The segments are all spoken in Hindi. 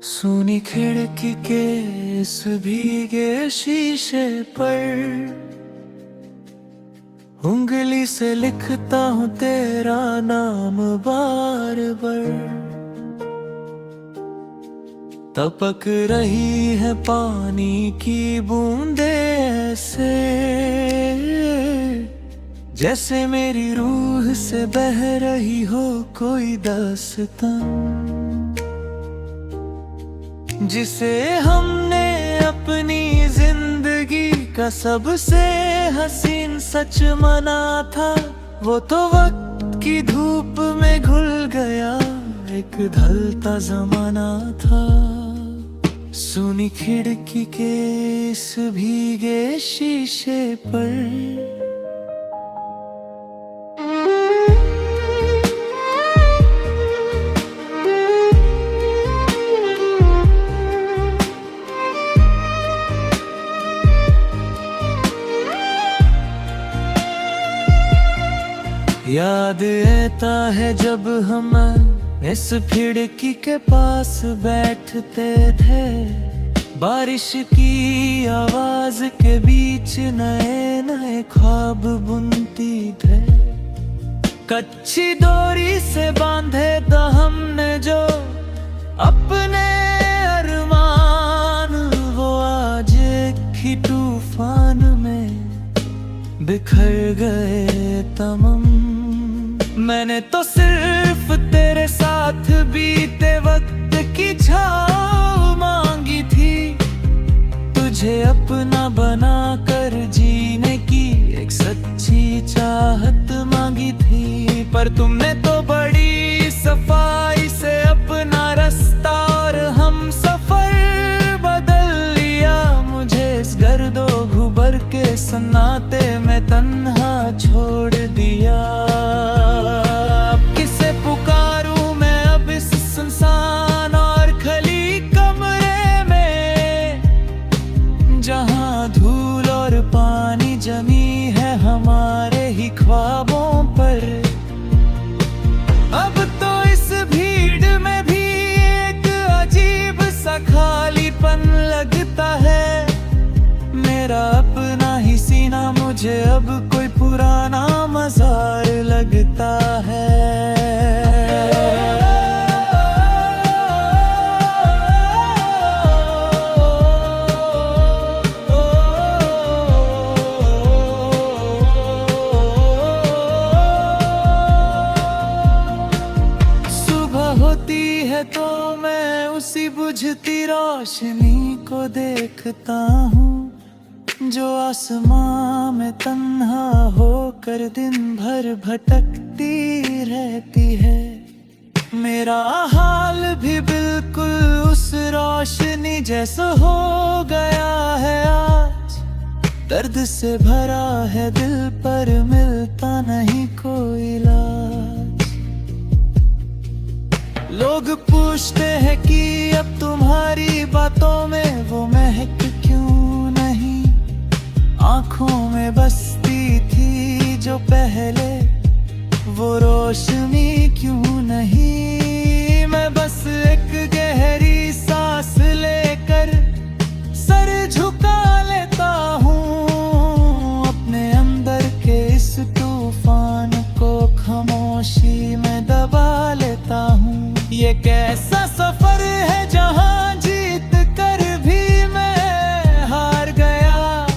सुनी खिड़की के इस भीगे शीशे पर उंगली से लिखता हूँ तेरा नाम बार बार। टपक रही है पानी की बूंदे ऐसे जैसे मेरी रूह से बह रही हो कोई दास्तां, जिसे हमने अपनी जिंदगी का सबसे हसीन सच माना था। वो तो वक्त की धूप में घुल गया, एक ढलता जमाना था। सुनी खिड़की के इस भीगे शीशे पर याद आता है जब हम इस खिड़की के पास बैठते थे, बारिश की आवाज के बीच नए नए ख्वाब बुनती थे। कच्ची डोरी से बांधे तो हमने जो अपने अरमान, वो आज एक ही तूफान में बिखर गए तमाम। मैंने तो सिर्फ तेरे साथ बीते वक्त की छाँव मांगी थी, तुझे अपना बना कर जीने की एक सच्ची चाहत मांगी थी। पर तुमने तो बड़ी सफाई से अपना रास्ता और हम सफर बदल लिया। मुझे इस गर्दो गुबर के सन्नाटे में तन्हा छोड़ दिया। जमी है हमारे ही ख्वाबों पर, अब तो इस भीड़ में भी एक अजीब सा खालीपन लगता है। मेरा अपना ही सीना मुझे अब कोई पुराना मज़ार लगता है। तो मैं उसी बुझती रोशनी को देखता हूँ जो आसमां में तन्हा होकर दिन भर भटकती रहती है। मेरा हाल भी बिल्कुल उस रोशनी जैसा हो गया है आज। दर्द से भरा है दिल पर मिलता नहीं कोई इलाज। लोग पूछते हैं कि अब तुम्हारी बातों में वो महक क्यों नहीं, आंखों में बसती थी जो पहले वो रोशनी क्यों नहीं। मैं बस एक गहरी सांस लेकर सर झुका लेता हूँ, अपने अंदर के इस तूफान को खामोशी में दबा लेता हूँ। ये कैसा सफर है जहाँ जीत कर भी मैं हार गया,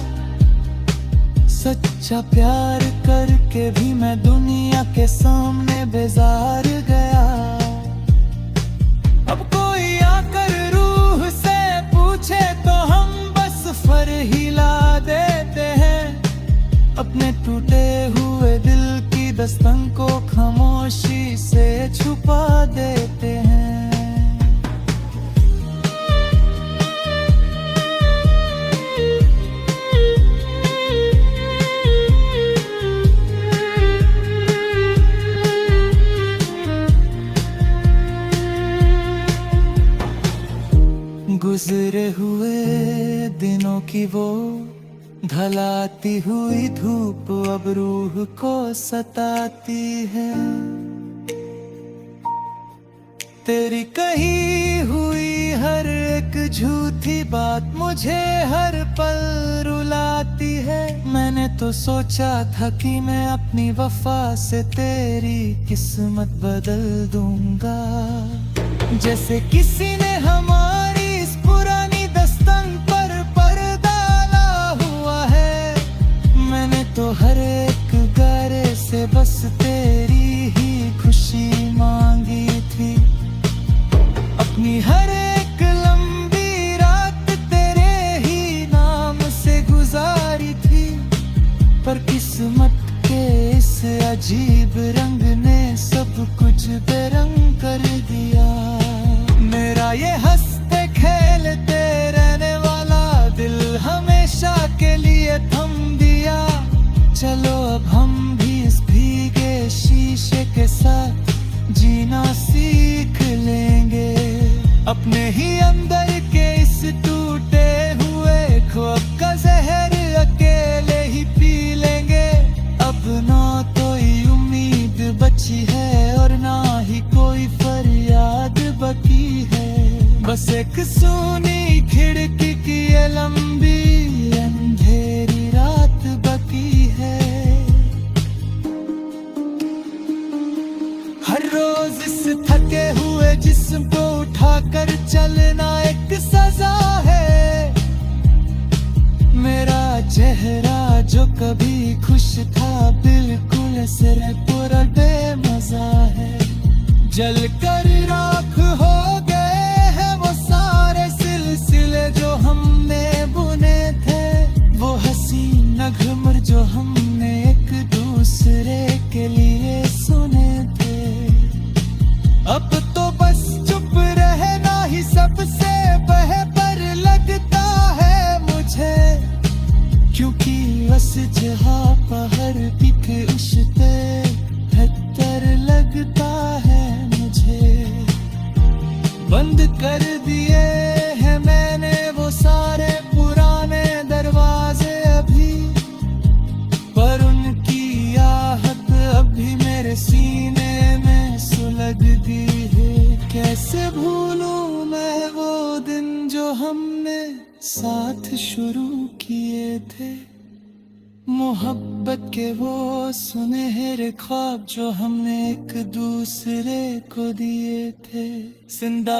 सच्चा प्यार करके भी मैं दुनिया के सामने बेजार गया। अब कोई आकर रूह से पूछे तो हम बस फर हिला देते हैं, अपने टूटे हुए दिल की दस्तन को खामोशी से छुपा देते हैं। गुजरे हुए दिनों की वो ढलाती हुई धूप अब रूह को सताती है। तेरी कही हुई हर एक झूठी बात मुझे हर पल रुलाती है। मैंने तो सोचा था कि मैं अपनी वफा से तेरी किस्मत बदल दूंगा। जैसे किसी ने हमारी इस पुरानी दस्तन पर पर्दा डाला हुआ है। मैंने तो हर एक गारे से बस तेरी ही खुशी मांगी थी। अपनी हर एक लंबी रात तेरे ही नाम से गुजारी थी। पर किस्मत के इस अजीब रंग ने सब कुछ बेरंग कर दिया। मेरा ये हंसते खेलते रहने वाला दिल हमेशा के लिए थम दिया। चलो अब हम भी इस भीगे शीशे के साथ जीना सीख लेंगे। अपने ही अंदर के इस टूटे हुए ख्वाब का जहर अकेले ही पी लेंगे। अब ना कोई उम्मीद बची है और ना ही कोई फरियाद बाकी है। बस एक सूनी खिड़की की ये लंबी अंधेरी रात बाकी है। हर रोज इस थके हुए जिस्म को उठाकर चलना एक सजा है। मेरा चेहरा जो कभी खुश था बिल्कुल सिरे पूरा बेमजा है। जल कर राख हो गए हैं वो सारे सिलसिले जो हमने बुने थे। वो हसीन नगमर जो हमने एक दूसरे के लिए सुने थे। अब तो बस चुप रहना ही सबसे बेहतर लगता है मुझे। क्योंकि बस जहाँ पहर दिख उठते बेहतर लगता है मुझे। बंद कर दिए हैं मैंने वो सारे पुराने दरवाजे अभी। पर उनकी आहट अभी मेरे सीने में सुलगती है। कैसे भूलूं मैं वो दिन जो हमने साथ शुरू किए थे। मोहब्बत के वो सुनहरे ख्वाब जो हमने एक दूसरे को दिए थे। जिंदा